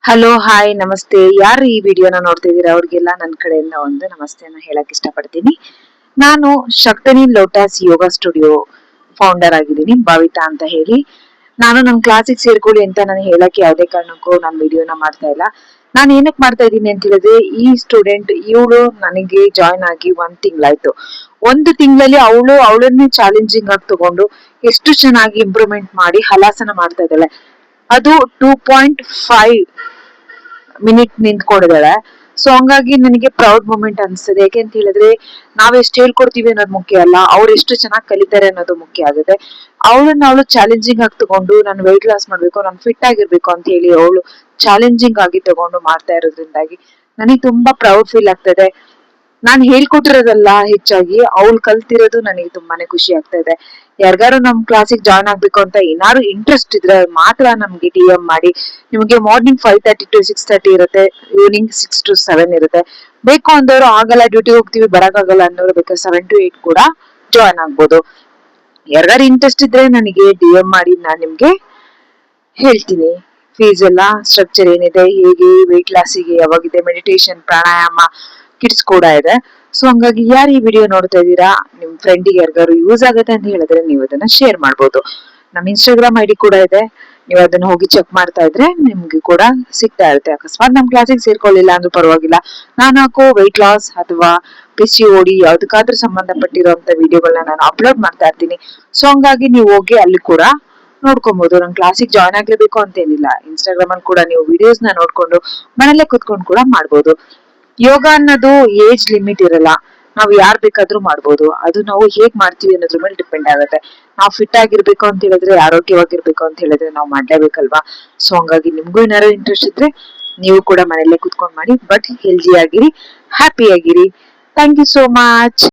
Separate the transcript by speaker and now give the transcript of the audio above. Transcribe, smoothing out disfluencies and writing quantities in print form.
Speaker 1: Hello hi ನಮಸ್ತೆ. ಯಾರು ಈ ವಿಡಿಯೋನ ನೋಡ್ತಿದ್ದೀರಾ ಅವ್ರಿಗೆಲ್ಲ ನನ್ನ ಕಡೆಯಿಂದ ಒಂದು ನಮಸ್ತೆನ ಹೇಳಕ್ ಇಷ್ಟಪಡ್ತೀನಿ. ನಾನು ಶಕ್ತಿನಿ ಲೋಟಸ್ ಯೋಗ ಸ್ಟುಡಿಯೋ ಫೌಂಡರ್ ಆಗಿದ್ದೀನಿ, ಭಾವಿತಾ ಅಂತ ಹೇಳಿ. ನಾನು ನನ್ನ ಕ್ಲಾಸಿಗೆ ಸೇರ್ಕೊಳ್ಳಿ ಅಂತ ನಾನು ಹೇಳಕ್ಕೆ ಯಾವುದೇ ಕಾರಣಕ್ಕೂ ನಾನು ವಿಡಿಯೋನ ಮಾಡ್ತಾ ಇಲ್ಲ. ನಾನು ಏನಕ್ಕೆ ಮಾಡ್ತಾ ಇದ್ದೀನಿ ಅಂತ ಹೇಳಿದ್ರೆ, ಈ ಸ್ಟೂಡೆಂಟ್ ಇವಳು ನನಗೆ ಜಾಯ್ನ್ ಆಗಿ 1 ತಿಂಗಳಾಯ್ತು. 1 ತಿಂಗಳಲ್ಲಿ ಅವಳನ್ನೇ ಚಾಲೆಂಜಿಂಗ್ ಆಗಿ ತಗೊಂಡು ಎಷ್ಟು ಚೆನ್ನಾಗಿ ಇಂಪ್ರೂವ್ಮೆಂಟ್ ಮಾಡಿ ಹಲಾಸನ ಮಾಡ್ತಾ ಇದ್ದಾಳೆ. ಅದು 2.5 ಮಿನಿಟ್ ನಿಂತ್ಕೊಂಡಿದ್ದಾಳೆ. ಸೊ ಹಂಗಾಗಿ ನನಗೆ ಪ್ರೌಡ್ ಮೂಮೆಂಟ್ ಅನ್ಸ್ತದೆ. ಯಾಕೆ ಅಂತ ಹೇಳಿದ್ರೆ, ನಾವ್ ಎಷ್ಟು ಹೇಳ್ಕೊಡ್ತೀವಿ ಅನ್ನೋದು ಮುಖ್ಯ ಅಲ್ಲ, ಅವ್ರು ಎಷ್ಟು ಚೆನ್ನಾಗಿ ಕಲಿತಾರೆ ಅನ್ನೋದು ಮುಖ್ಯ ಆಗುತ್ತೆ. ಅವಳು ಚಾಲೆಂಜಿಂಗ್ ಆಗಿ ತಗೊಂಡು ನಾನು ವೆಯ್ಟ್ ಲಾಸ್ ಮಾಡ್ಬೇಕು, ನಾನು ಫಿಟ್ ಆಗಿರ್ಬೇಕು ಅಂತ ಹೇಳಿ ಅವಳು ಚಾಲೆಂಜಿಂಗ್ ಆಗಿ ತಗೊಂಡು ಮಾಡ್ತಾ ಇರೋದ್ರಿಂದಾಗಿ ನನಗೆ ತುಂಬಾ ಪ್ರೌಡ್ ಫೀಲ್ ಆಗ್ತದೆ. ನಾನ್ ಹೇಳ್ಕೊಟ್ಟಿರೋದಲ್ಲ, ಹೆಚ್ಚಾಗಿ ಅವಳು ಕಲ್ತಿರೋದು ನನಗೆ ತುಂಬಾನೇ ಖುಷಿ ಆಗ್ತಾ ಇದೆ. ಯಾರಿಗಾರು ನಮ್ ಕ್ಲಾಸಿಗೆ ಜಾಯ್ನ್ ಆಗ್ಬೇಕು ಅಂತ ಏನಾದ್ರು ಇಂಟ್ರೆಸ್ಟ್ ಇದ್ರೆ ಮಾತ್ರ ನಮ್ಗೆ DM ಮಾಡಿ. ನಿಮಗೆ ಮಾರ್ನಿಂಗ್ 5:30 to 6:30 ಇರುತ್ತೆ, ಈವ್ನಿಂಗ್ 6 to 7 ಇರುತ್ತೆ. ಬೇಕು ಅಂದವರು ಆಗಲ್ಲ, ಡ್ಯೂಟಿ ಹೋಗ್ತೀವಿ ಬರಕ್ಕಾಗಲ್ಲ ಅನ್ನೋರು ಬೇಕಾದ್ರೆ 7 to 8 ಕೂಡ ಜಾಯ್ನ್ ಆಗ್ಬೋದು. ಯಾರಿಗಾರು ಇಂಟ್ರೆಸ್ಟ್ ಇದ್ರೆ ನನಗೆ DM ಮಾಡಿ, ನಾನ್ ನಿಮ್ಗೆ ಹೇಳ್ತೀನಿ ಫೀಸ್ ಎಲ್ಲ, ಸ್ಟ್ರಕ್ಚರ್ ಏನಿದೆ, ಹೇಗೆ ವೆಯ್ಟ್ ಲಾಸಿಗೆ ಯಾವಾಗಿದೆ, ಮೆಡಿಟೇಷನ್, ಪ್ರಾಣಾಯಾಮ, ಕಿಟ್ಸ್ ಕೂಡ ಇದೆ. ಸೊ ಹಂಗಾಗಿ ಯಾರು ಈ ವಿಡಿಯೋ ನೋಡ್ತಾ ಇದ್ದೀರಾ, ನಿಮ್ ಫ್ರೆಂಡಿಗೆ ಯಾರಿಗಾರು ಯೂಸ್ ಆಗುತ್ತೆ ಅಂತ ಹೇಳಿದ್ರೆ ನೀವು ಅದನ್ನ ಶೇರ್ ಮಾಡ್ಬೋದು. ನಮ್ Instagram ID ಕೂಡ ಇದೆ, ನೀವು ಅದನ್ನ ಹೋಗಿ ಚೆಕ್ ಮಾಡ್ತಾ ಇದ್ರೆ ನಿಮ್ಗೆ ಕೂಡ ಸಿಗ್ತಾ ಇರುತ್ತೆ. ಅಕಸ್ಮಾತ್ ನಮ್ ಕ್ಲಾಸಿಗೆ ಸೇರ್ಕೊಳ್ಳಿಲ್ಲ ಅಂದ್ರೂ ಪರವಾಗಿಲ್ಲ, ನಾನು ಹಾಕೋ ವೆಯ್ಟ್ ಲಾಸ್ ಅಥವಾ PCOD ಯಾವ್ದಕ್ಕಾದ್ರೂ ಸಂಬಂಧಪಟ್ಟಿರುವಂತ ವಿಡಿಯೋಗಳನ್ನ ನಾನು ಅಪ್ಲೋಡ್ ಮಾಡ್ತಾ ಇರ್ತೀನಿ. ಸೊ ಹಂಗಾಗಿ ನೀವು ಹೋಗಿ ಅಲ್ಲಿ ಕೂಡ ನೋಡ್ಕೊಬಹುದು. ನನ್ ಕ್ಲಾಸಿಗೆ ಜಾಯ್ನ್ ಆಗ್ಲೇಬೇಕು ಅಂತ ಏನಿಲ್ಲ, Instagram ಅಲ್ಲಿ ಕೂಡ ನೀವು ವಿಡಿಯೋಸ್ ನ ನೋಡ್ಕೊಂಡು ಮನೇಲೆ ಕುತ್ಕೊಂಡು ಕೂಡ ಮಾಡ್ಬೋದು. ಯೋಗ ಅನ್ನೋದು ಏಜ್ ಲಿಮಿಟ್ ಇರಲ್ಲ, ನಾವು ಯಾರ್ ಬೇಕಾದ್ರೂ ಮಾಡ್ಬೋದು. ಅದು ನಾವು ಹೇಗ್ ಮಾಡ್ತೀವಿ ಅನ್ನೋದ್ರ ಮೇಲೆ ಡಿಪೆಂಡ್ ಆಗುತ್ತೆ. ನಾವು ಫಿಟ್ ಆಗಿರ್ಬೇಕು ಅಂತ ಹೇಳಿದ್ರೆ, ಆರೋಗ್ಯವಾಗಿರ್ಬೇಕು ಅಂತ ಹೇಳಿದ್ರೆ ನಾವು ಮಾಡ್ಲೇಬೇಕಲ್ವಾ. ಸೊ ಹಂಗಾಗಿ ನಿಮ್ಗೂ ಏನಾದ್ರು ಇಂಟ್ರೆಸ್ಟ್ ಇದ್ರೆ ನೀವು ಕೂಡ ಮನೇಲೆ ಕುತ್ಕೊಂಡ್ ಮಾಡಿ, ಬಟ್ ಹೆಲ್ದಿ ಆಗಿರಿ, ಹ್ಯಾಪಿ ಆಗಿರಿ. Thank you so much.